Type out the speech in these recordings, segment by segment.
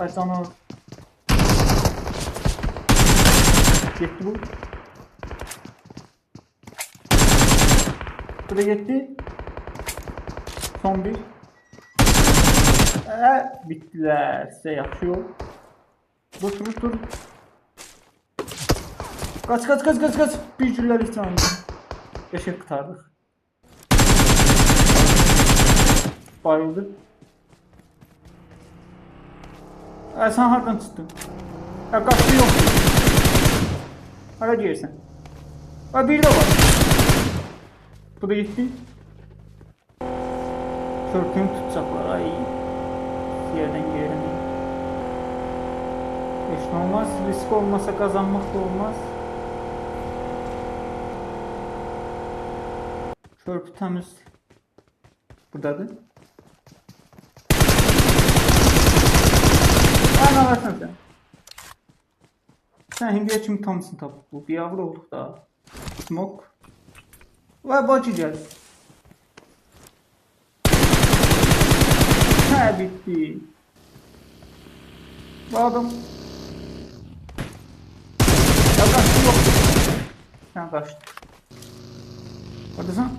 Ay sana. Gitti bu. Bu da gitti. Son bir. Bittiler. Size yakışıyor. Dur. Kaç. Bir cürler ihtimalle. Beşe kurtardık. Bayıldı. Sen hardan çıktın? Kaçtı yok. Hara girsen. Bir de var. Bu da gitti. Körkünü tutacaklar. Ay. Yerden yerine. Hiç olmaz. Risk olmasa kazanmak da olmaz. Körpü temiz. Buradadır. Ne varsan sen. Sen hindiye kimi tanısın tabi. Bu bir yavru olduk daha. Smoke. Ve bacı geldi. Bitti. Bu adam. Ya kaçtı yok. Sen kaçtın. Hadi sen.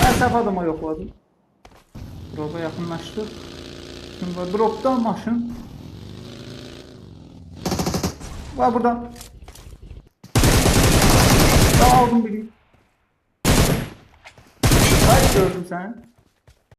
Ben saf adama yokladım. Drop'a yakınlaştık. Şimdi drop'ta maşın. Var burada. Daha aldım biri. Hayır gördüm sen.